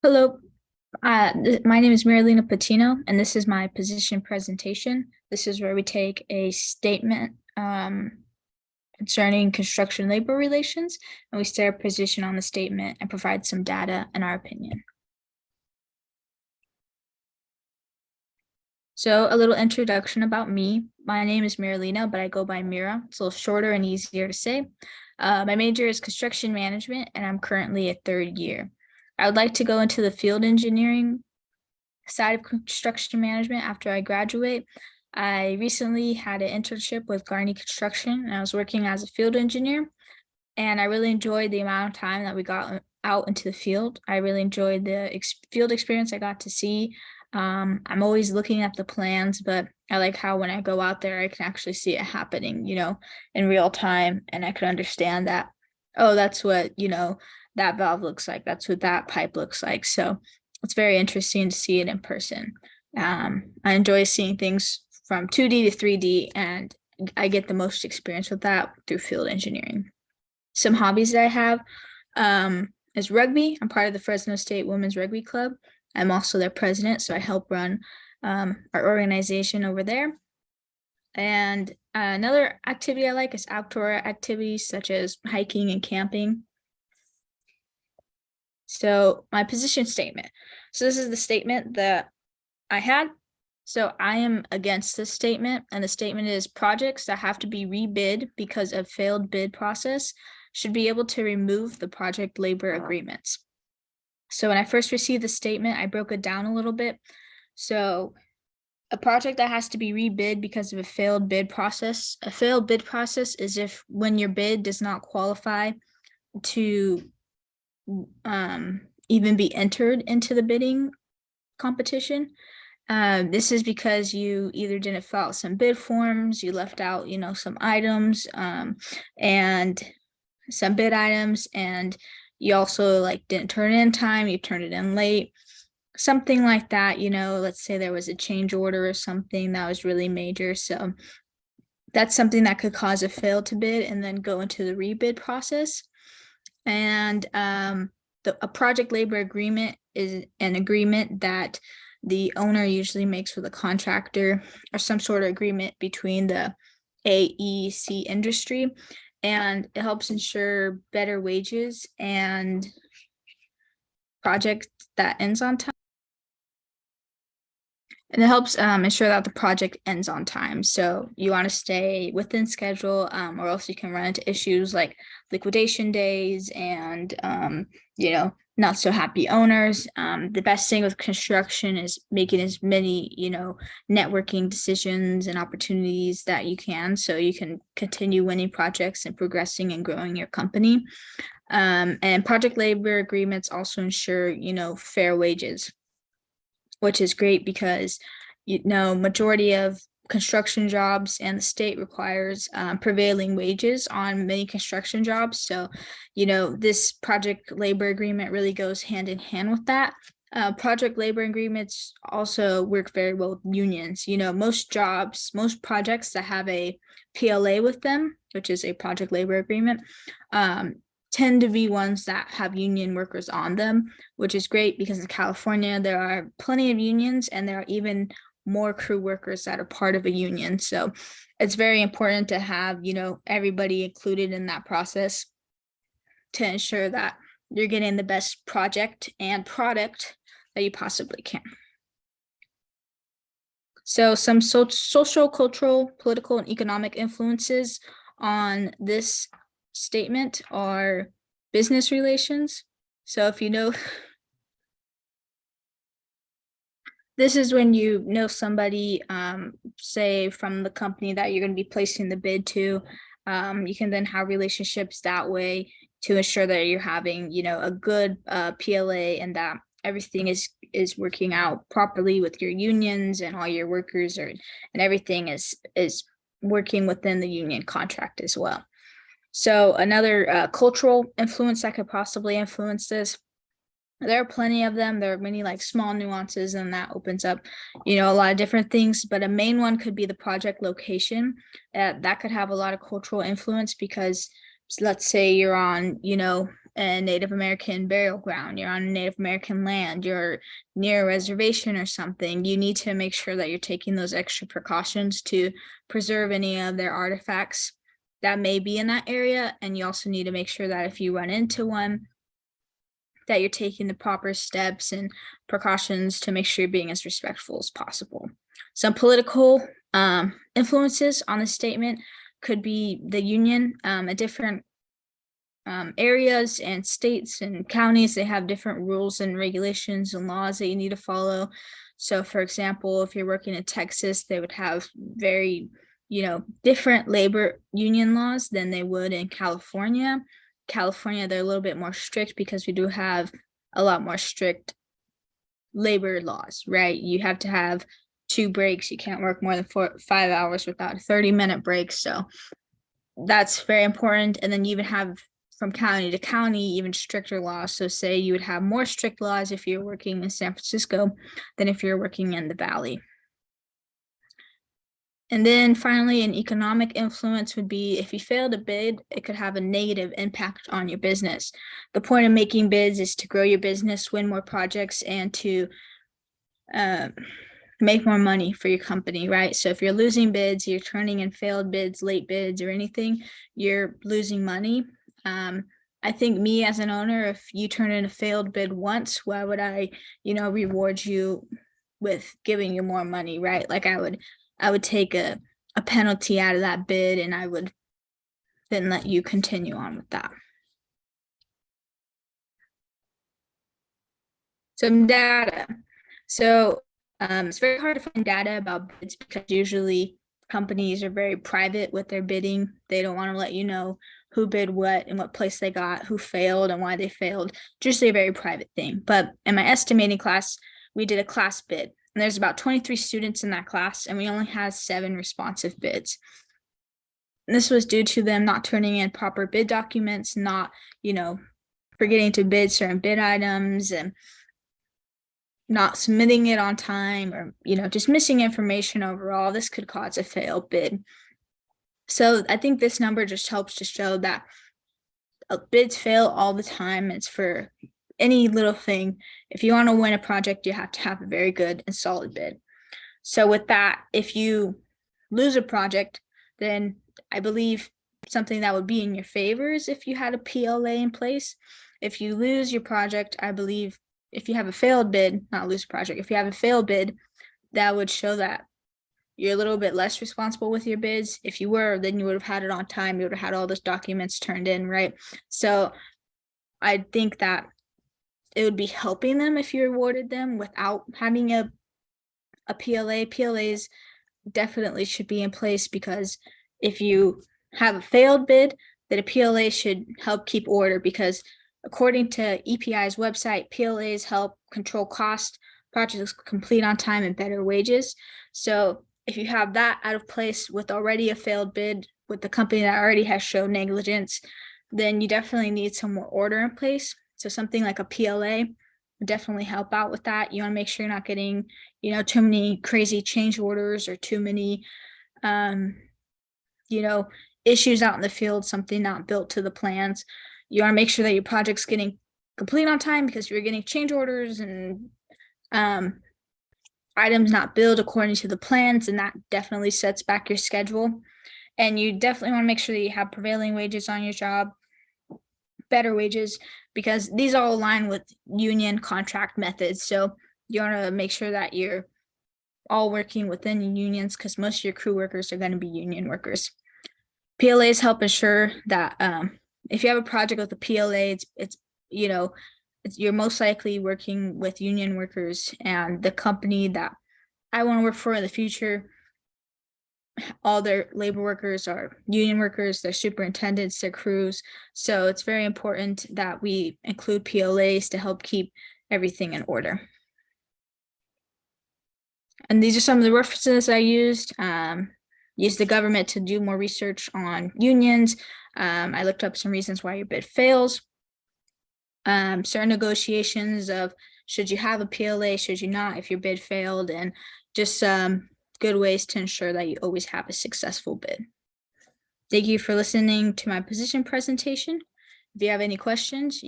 Hello, my name is Marilena Patino, and this is my position presentation. This is where we take a statement concerning construction labor relations, and we state our position on the statement and provide some data and our opinion. So a little introduction about me. My name is Marilena, but I go by Mira. It's a little shorter and easier to say. My major is construction management, and I'm currently a third year. I would like to go into the field engineering side of construction management after I graduate. I recently had an internship with Garney Construction, and I was working as a field engineer. And I really enjoyed the amount of time that we got out into the field. I really enjoyed the field experience I got to see. I'm always looking at the plans, but I like how when I go out there, I can actually see it happening, in real time. And I can understand that, oh, that's what, that valve looks like. That's what that pipe looks like. So it's very interesting to see it in person. I enjoy seeing things from 2D to 3D, and I get the most experience with that through field engineering. Some hobbies that I have is rugby. I'm part of the Fresno State Women's Rugby Club. I'm also their president, so I help run our organization over there. And another activity I like is outdoor activities such as hiking and camping. So my position statement. So this is the statement that I had. So I am against this statement, and the statement is projects that have to be rebid because of failed bid process should be able to remove the project labor agreements. So when I first received the statement, I broke it down a little bit. So a project that has to be rebid because of a failed bid process is if when your bid does not qualify to even be entered into the bidding competition. This is because you either didn't fill out some bid forms, you left out, some items, and some bid items, and you also didn't turn it in time, you turned it in late, something like that. Let's say there was a change order or something that was really major. So that's something that could cause a fail to bid and then go into the rebid process. And a project labor agreement is an agreement that the owner usually makes with a contractor or some sort of agreement between the AEC industry, and it helps ensure better wages and project that ends on time. And it helps ensure that the project ends on time. So you want to stay within schedule, or else you can run into issues like liquidation days and, not so happy owners. The best thing with construction is making as many, networking decisions and opportunities that you can, so you can continue winning projects and progressing and growing your company. And project labor agreements also ensure, fair wages, which is great because majority of construction jobs and the state requires prevailing wages on many construction jobs. So, this project labor agreement really goes hand in hand with that. Project labor agreements also work very well with unions. Most projects that have a PLA with them, which is a project labor agreement, tend to be ones that have union workers on them, which is great because in California, there are plenty of unions and there are even more crew workers that are part of a union. So it's very important to have, everybody included in that process to ensure that you're getting the best project and product that you possibly can. So some social, cultural, political, and economic influences on this statement are business relations. So if this is when somebody, say from the company that you're going to be placing the bid to. You can then have relationships that way to ensure that you're having, a good PLA and that everything is working out properly with your unions and all your workers, and everything is working within the union contract as well. So another cultural influence that could possibly influence this, there are plenty of them. There are many small nuances, and that opens up, a lot of different things. But a main one could be the project location. That could have a lot of cultural influence because let's say you're on, a Native American burial ground, you're on a Native American land, you're near a reservation or something, you need to make sure that you're taking those extra precautions to preserve any of their artifacts that may be in that area. And you also need to make sure that if you run into one, that you're taking the proper steps and precautions to make sure you're being as respectful as possible. Some political influences on the statement could be the union. At different areas and states and counties, they have different rules and regulations and laws that you need to follow. So for example, if you're working in Texas, they would have very, different labor union laws than they would in California. California, they're a little bit more strict because we do have a lot more strict labor laws, right? You have to have 2 breaks. You can't work more than 5 hours without a 30-minute break. So that's very important. And then you even have from county to county, even stricter laws. So say you would have more strict laws if you're working in San Francisco than if you're working in the Valley. And then finally, an economic influence would be if you fail to bid, it could have a negative impact on your business. The point of making bids is to grow your business, win more projects, and to make more money for your company, right? So if you're losing bids, you're turning in failed bids, late bids, or anything, you're losing money. I think me as an owner, if you turn in a failed bid once, why would I, reward you with giving you more money, right? Like I would take a penalty out of that bid, and I would then let you continue on with that. Some data. So it's very hard to find data about bids because usually companies are very private with their bidding. They don't want to let you know who bid what and what place they got, who failed and why they failed. Just a very private thing. But in my estimating class, we did a class bid. And there's about 23 students in that class, and we only had 7 responsive bids. And this was due to them not turning in proper bid documents, not, forgetting to bid certain bid items, and not submitting it on time, or, just missing information overall. This could cause a failed bid. So I think this number just helps to show that bids fail all the time. It's for any little thing. If you want to win a project, you have to have a very good and solid bid. So with that, if you lose a project, then I believe something that would be in your favor is if you had a PLA in place. If you lose your project, I believe if you have a failed bid, not lose a project, if you have a failed bid, that would show that you're a little bit less responsible with your bids. If you were, then you would have had it on time. You would have had all those documents turned in, right? So I think that it would be helping them if you rewarded them without having a PLA. PLAs definitely should be in place because if you have a failed bid, that a PLA should help keep order, because according to EPI's website, PLAs help control cost, projects complete on time, and better wages. So if you have that out of place with already a failed bid with the company that already has shown negligence, then you definitely need some more order in place. So something like a PLA would definitely help out with that. You want to make sure you're not getting, too many crazy change orders or too many, issues out in the field, something not built to the plans. You want to make sure that your project's getting complete on time, because you're getting change orders and items not billed according to the plans, and that definitely sets back your schedule. And you definitely want to make sure that you have prevailing wages on your job, better wages, because these all align with union contract methods. So you want to make sure that you're all working within unions, because most of your crew workers are going to be union workers. PLAs help ensure that if you have a project with a PLA, you're most likely working with union workers, and the company that I want to work for in the future, all their labor workers are union workers, their superintendents, their crews. So it's very important that we include PLAs to help keep everything in order. And these are some of the references I used. Use the government to do more research on unions. I looked up some reasons why your bid fails. Certain negotiations of should you have a PLA, should you not, if your bid failed, and just good ways to ensure that you always have a successful bid. Thank you for listening to my position presentation. If you have any questions,